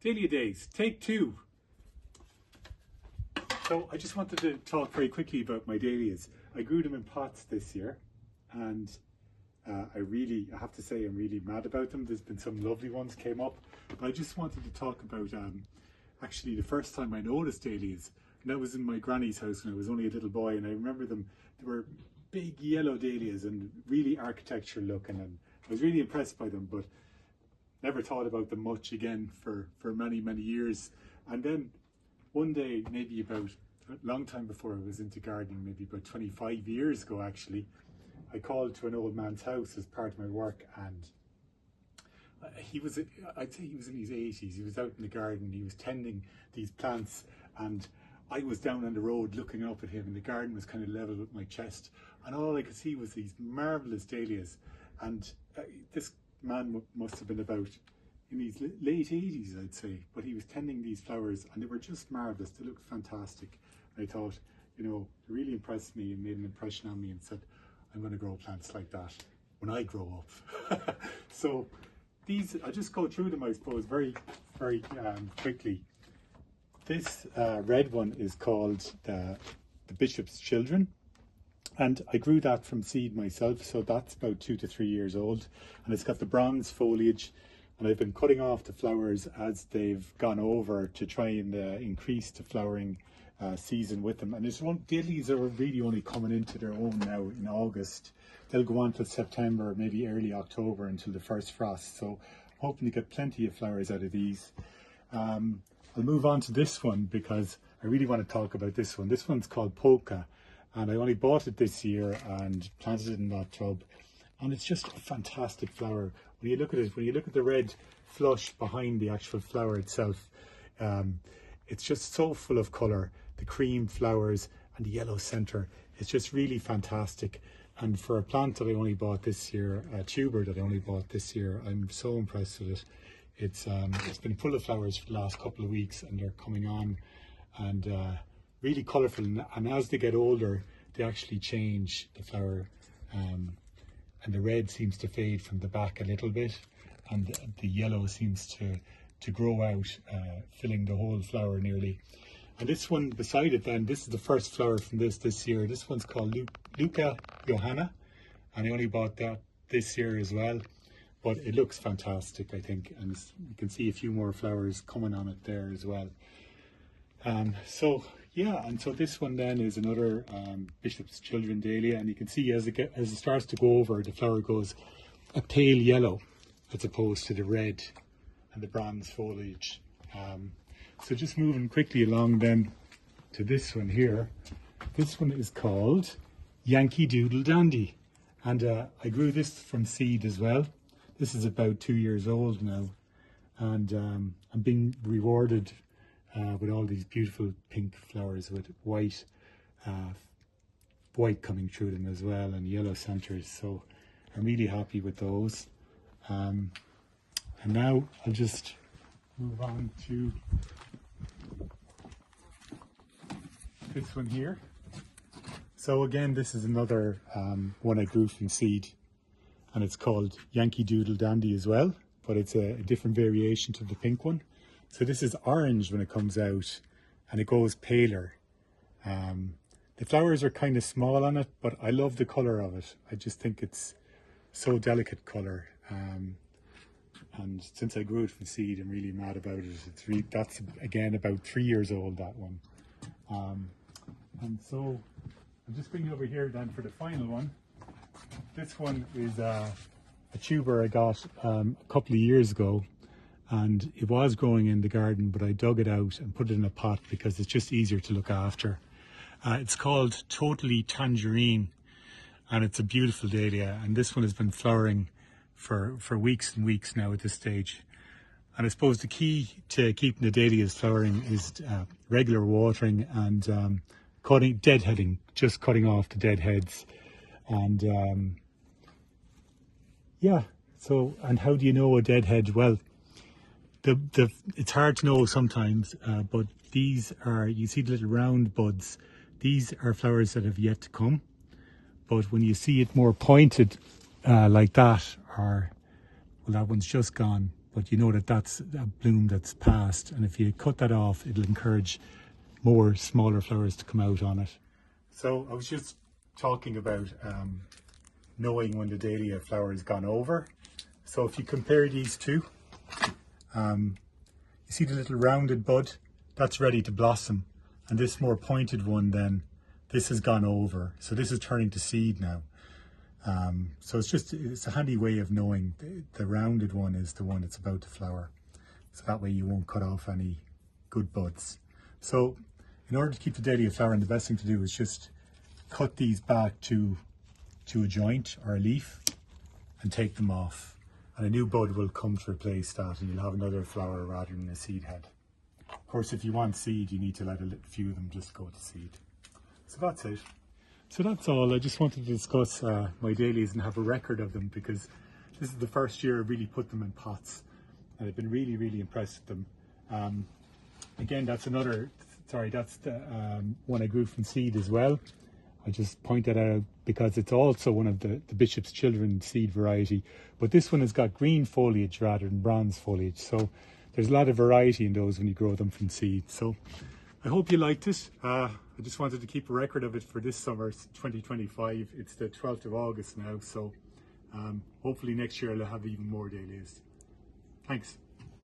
Dahlia Days, take two. So I just wanted to talk very quickly about my dahlias. I grew them in pots this year, and I have to say I'm really mad about them. There's been some lovely ones came up, but I just wanted to talk about actually the first time I noticed dahlias, and that was in my granny's house when I was only a little boy, and I remember them. They were big yellow dahlias and really architectural looking, and I was really impressed by them, but never thought about them much again for many years. And then one day, maybe about a long time before I was into gardening, maybe about 25 years ago actually, I called to an old man's house as part of my work, and I'd say he was in his 80s. He was out in the garden, he was tending these plants, and I was down on the road looking up at him, and the garden was kind of level with my chest, and all I could see was these marvellous dahlias. And this man must have been about in his late 80s, I'd say, but he was tending these flowers and they were just marvellous. They looked fantastic. I thought, you know, it really impressed me and made an impression on me, and said, I'm going to grow plants like that when I grow up. So these, I'll just go through them, I suppose, very quickly. This red one is called the Bishop's Children, and I grew that from seed myself, so that's about 2 to 3 years old, and it's got the bronze foliage, and I've been cutting off the flowers as they've gone over to try and increase the flowering season with them. And it's one, dahlias are really only coming into their own now in August. They'll go on till September, maybe early October, until the first frost, so I'm hoping to get plenty of flowers out of these. I'll move on to this one because I really want to talk about this one. This one's called Polka, and I only bought it this year and planted it in that tub, and it's just a fantastic flower. When you look at it, when you look at the red flush behind the actual flower itself, it's just so full of colour. The cream flowers and the yellow centre, it's just really fantastic. And for a plant that I only bought this year, a tuber that I only bought this year, I'm so impressed with it. It's been full of flowers for the last couple of weeks, and they're coming on, and really colourful, and as they get older they actually change the flower, and the red seems to fade from the back a little bit, and the yellow seems to grow out, filling the whole flower nearly. And this one beside it then, this is the first flower from this year. This one's called Luka Johanna, and I only bought that this year as well, but it looks fantastic, I think, and you can see a few more flowers coming on it there as well. So yeah, and so this one then is another Bishop's Children dahlia, and you can see as it starts to go over, the flower goes a pale yellow as opposed to the red and the bronze foliage. So just moving quickly along then to this one here. This one is called Yankee Doodle Dandy, and I grew this from seed as well. This is about 2 years old now, and I'm being rewarded with all these beautiful pink flowers with white coming through them as well, and yellow centers. So I'm really happy with those. And now I'll just move on to this one here. So again, this is another one I grew from seed, and it's called Yankee Doodle Dandy as well, but it's a different variation to the pink one. So this is orange when it comes out, and it goes paler. The flowers are kind of small on it, but I love the colour of it. I just think it's so delicate colour. And since I grew it from seed, I'm really mad about it. That's again about 3 years old, that one. And so I'll just bring you over here then for the final one. This one is a tuber I got a couple of years ago, and it was growing in the garden, but I dug it out and put it in a pot because it's just easier to look after. It's called Totally Tangerine, and it's a beautiful dahlia, and this one has been flowering for weeks and weeks now at this stage. And I suppose the key to keeping the dahlias flowering is regular watering and deadheading, just cutting off the dead heads. And yeah, so, and how do you know a deadhead? Well, it's hard to know sometimes, but these are, you see the little round buds, these are flowers that have yet to come. But when you see it more pointed like that, or well, that one's just gone, but you know that that's a bloom that's passed, and if you cut that off, it'll encourage more smaller flowers to come out on it. So I was just talking about knowing when the dahlia flower has gone over. So if you compare these two, you see the little rounded bud, that's ready to blossom, and this more pointed one, then this has gone over, so this is turning to seed now. So it's a handy way of knowing the rounded one is the one that's about to flower, so that way you won't cut off any good buds. So in order to keep the dahlia flowering, the best thing to do is just cut these back to a joint or a leaf and take them off, and a new bud will come to replace that, and you'll have another flower rather than a seed head. Of course, if you want seed, you need to let a few of them just go to seed. So that's it. So that's all. I just wanted to discuss my dahlias and have a record of them, because this is the first year I really put them in pots, and I've been really, really impressed with them. Again, that's the one I grew from seed as well. I just point that out because it's also one of the Bishop's Children seed variety, but this one has got green foliage rather than bronze foliage, so there's a lot of variety in those when you grow them from seed. So I hope you liked it. I just wanted to keep a record of it for this summer, 2025. It's the 12th of August now, so hopefully next year I'll have even more dahlias. Thanks.